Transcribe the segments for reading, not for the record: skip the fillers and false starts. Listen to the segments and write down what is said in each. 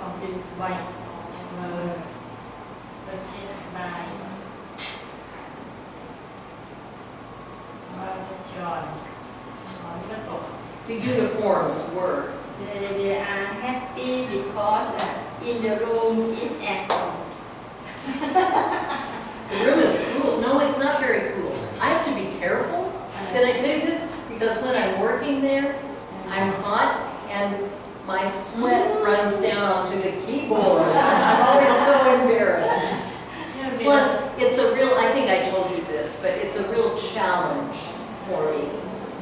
Of this white purchased by John. The uniforms were. They are happy because in the room is aircon. The room is cool. No, it's not very cool. I have to be careful. Did I tell you this? Because when I'm working there, I'm hot and my sweat runs down onto the keyboard. I'm always so embarrassed. Plus, it's a real, I think I told you this, but it's a real challenge for me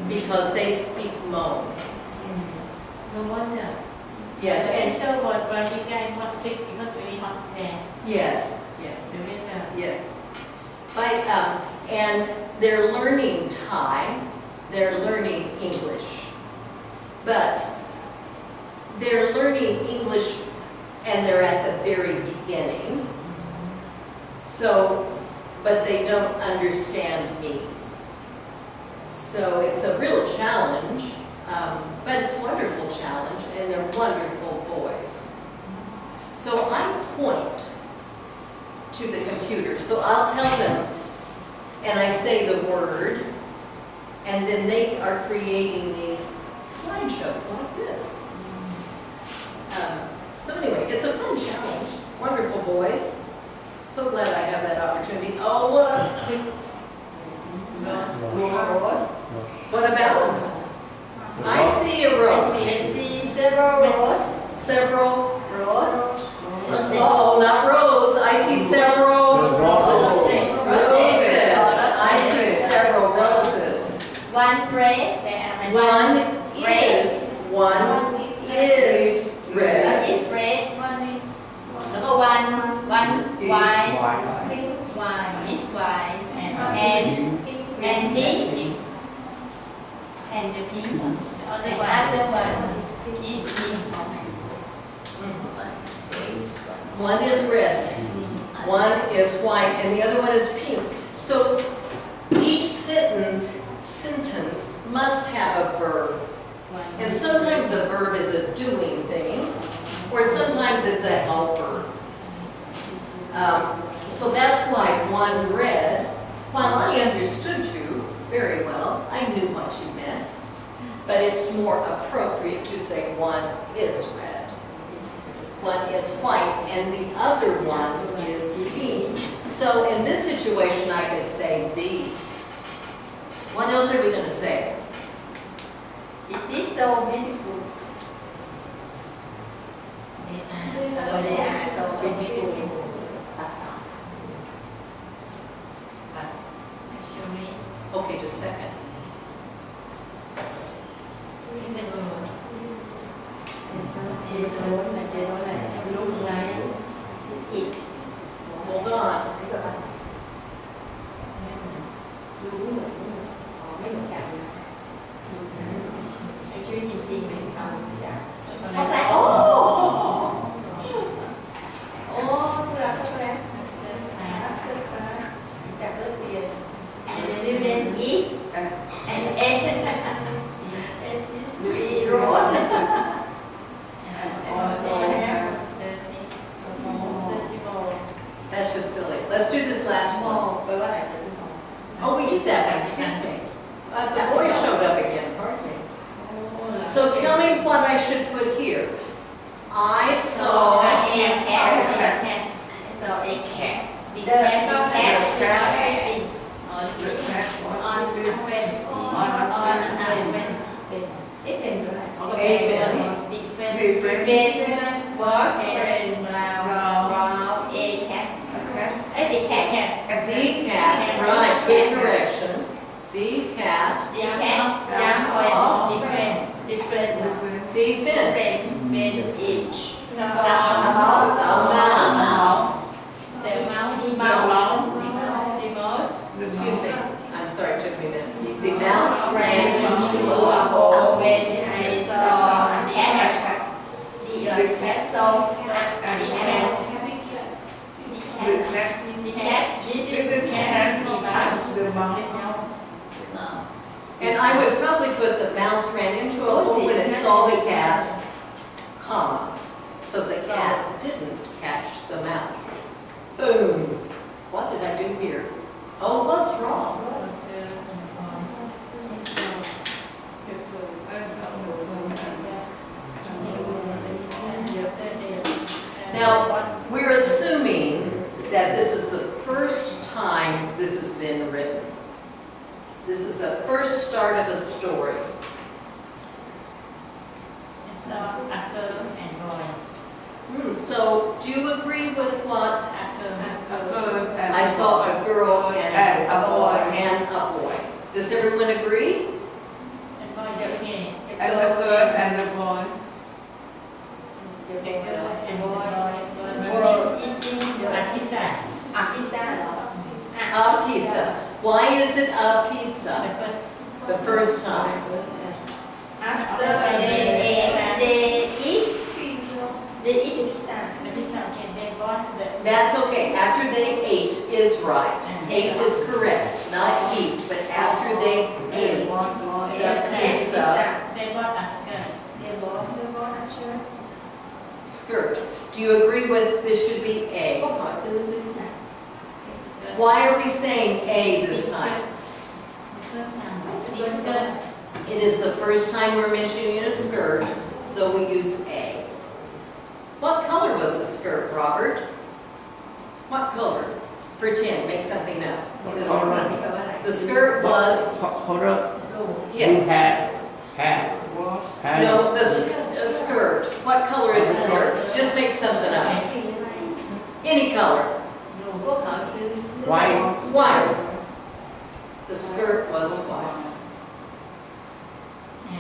because they speak Hmong. No wonder. Yes, The and special word where you guys was sick because very hot there. yes, yes. The winter. Yes. And they're learning Thai, they're learning English. But they're learning English and they're at the very beginning. So, but they don't understand me. So it's a real challenge, but it's a wonderful challenge and they're wonderful boys. So I point to the computer. So I'll tell them, and I say the word, and then they are creating these slideshows like this. So anyway, it's a fun challenge. Wonderful boys. So glad I have that opportunity. Oh, look. Rose. What about them? I see a rose. I see several rows. Several. Rows. Oh, not rose. I see several roses. I see several roses. One red. One is red. One is red. Number one white. One is white. And pink. And the pink. The other one is pink. One is red, one is white, and the other one is pink. So each sentence must have a verb. And sometimes a verb is a doing thing, or sometimes it's a helper. So that's why one red, while I understood you very well, I knew what you meant, but it's more appropriate to say one is red. One is white, and the other one is pink. So in this situation, I can say the. What else are we going to say? It is so beautiful. They are so beautiful. Actually, Okay, just a second. Hold on. That's just silly. Let's do this last one. Oh, we did that one, excuse me. The boy showed up again, pardon me. So tell me what I should put here. I saw A cat. So a cat. The cat sitting on a friend. On a friend. a fence. The friend was brown. A cat. The cat. The cat, right, good correction. The cat, The cat jumped on the fence. the fence. Fence each. so A mouse. The mouse. Excuse me, I'm sorry, it took me a minute. The mouse ran into a hole. When I saw cat. The cat saw the cat didn't catch the mouse. And I would probably put the mouse ran into a hole when it saw the cat, comma, so the cat didn't catch the mouse. Boom. What did I do here? Oh, what's wrong? Now, we're assuming that this is the first time this has been written. This is the first start of a story. So, a girl and boy. So, do you agree with what A girl. I saw? A girl and a boy. and a boy. Does everyone agree? And boy is okay. And a girl and a boy. A girl and boy. Boy eating A pizza. pizza เหรอ A pizza. Why is it a The pizza? first. The first time. After they eat pizza. The pizza can they bought the. That's okay. After they ate is right. Ate is correct. Not eat, but after they ate. The pizza. They bought a skirt. They bought a shirt. Skirt. Do you agree with this should be ก็ A? ขอซื้อค่ะ Why are we saying A this time? The first time. The skirt. It is the first time we're mentioning a skirt, so we use A. What color was the skirt, Robert? What color? Pretend, make something up. This- นี่แปลว่าอะไร The skirt was, Hold up. yes. Hat. No, the skirt. What color is the skirt? Just make something up. สีอะไร Any color. พวกเขาซื้อเสื้อ White. White. The skirt was white.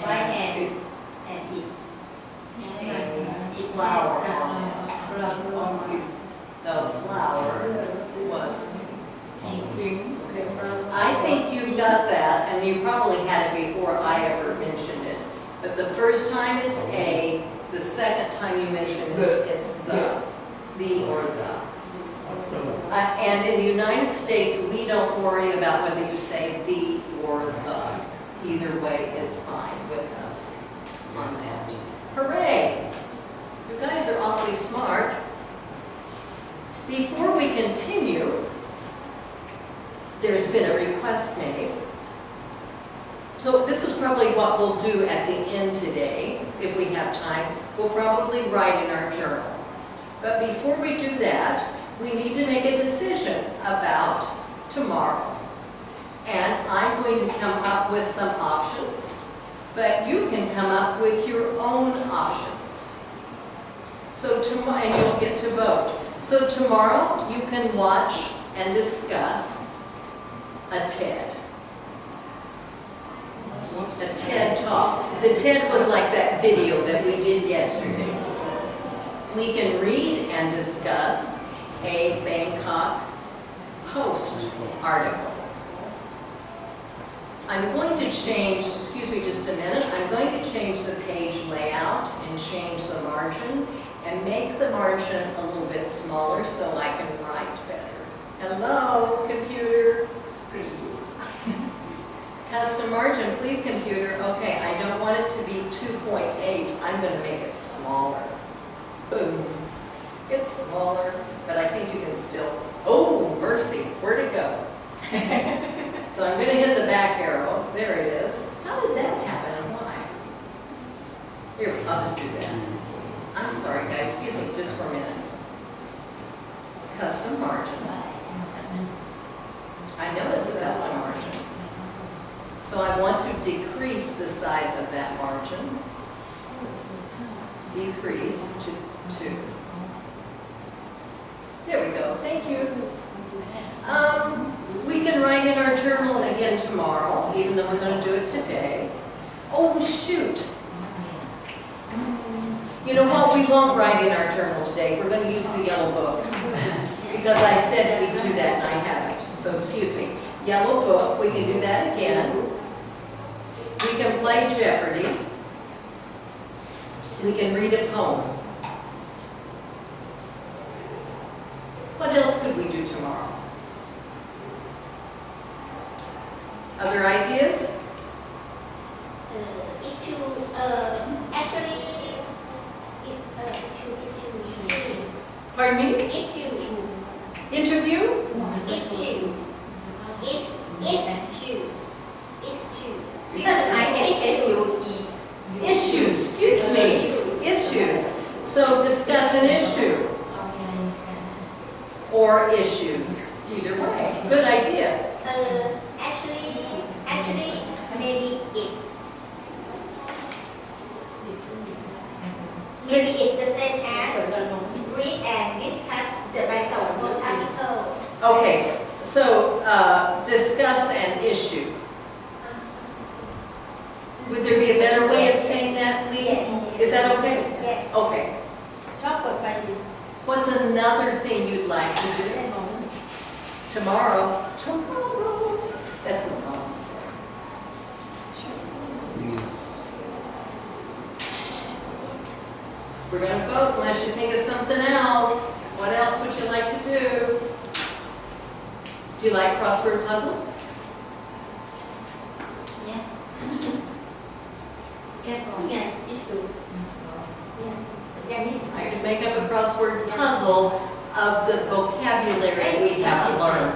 White and it Flower on flower it. The flower was pink. I think you got that, and you probably had it before I ever mentioned it. But the first time it's A, the second time you mention it, it's the or the. And in the United States, we don't worry about whether you say the or the. Either way is fine with us on that. Hooray! You guys are awfully smart. Before we continue, there's been a request made. So this is probably what we'll do at the end today, if we have time. We'll probably write in our journal. But before we do that, we need to make a decision about tomorrow. And I'm going to come up with some options, but you can come up with your own options. So tomorrow, and you'll get to vote. So tomorrow, you can watch and discuss a TED. A TED Talk. The TED was like that video that we did yesterday. We can read and discuss a Bangkok Post article. I'm going to change, excuse me just a minute, I'm going to change the page layout and change the margin and make the margin a little bit smaller so I can write better. Hello, computer, please. Custom margin, please, computer. Okay, I don't want it to be 2.8. I'm going to make it smaller. Boom. It's smaller, but I think you can still, oh, mercy, where'd it go? So I'm going to hit the back arrow. There it is. How did that happen and why? Here, I'll just do that. I'm sorry, guys. Excuse me just for a minute. Custom margin. I know it's a custom margin. So I want to decrease the size of that margin. Decrease to 2. There we go. Thank you. We can write in our journal again tomorrow, even though we're going to do it today. Oh, shoot. You know what? We won't write in our journal today. We're going to use the yellow book. Because I said we'd do that and I haven't. So excuse me. Yellow book, we can do that again. We can play Jeopardy. We can read a poem. What else could we do tomorrow? Other ideas? issue, actually, issue means Pardon me? issue, Interview? issue, issue. Because Issue. Issues, excuse me. Issues. So discuss an issue or issues, either way. Good idea. Actually, maybe it's the same as read and discuss the Bible post article. Okay, so discuss an issue. Would there be a better way of saying that, Lee? Yes. Is that okay? Yes. Okay. ชอบเปิดไฟอยู่ What's another thing you'd like to do? Tomorrow. Tomorrow. That's a song. We're gonna vote unless you think of something else. What else would you like to do? Do you like crossword puzzles? Yeah. Schedule. นี่ไง issue อย่างนี้ I could make up a crossword puzzle of the vocabulary we have to learn.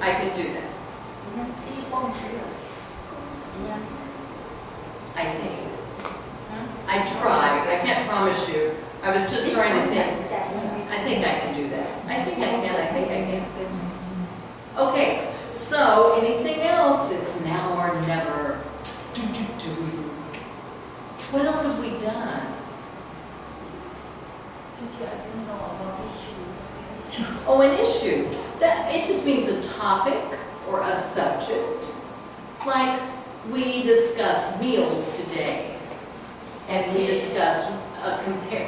I could do that, ที่ป้องใช้เหรอ I think. I tried, I can't promise you. I was just trying to think. I think I can do that. I think I can, I think I can. Okay, so anything else? It's now or never. What else have we done? ที่เชื่อที่เราเอามาพิชูภาษาพิชู Oh, an issue. That, it just means a topic or a subject. Like, we discussed meals today. And we discussed,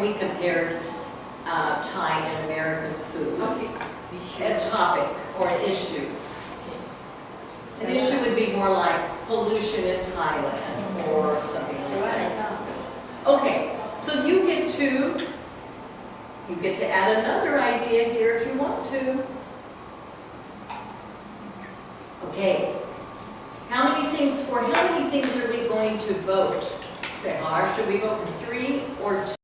we compared Thai and American food. พิชู A topic or an issue. An issue would be more like pollution in Thailand or something หรือ like ว่าอะไร that. ก็ Okay, so you get to add another idea here if you want to. Okay. How many things are we going to vote? Sehar, should we vote for 3 or 2?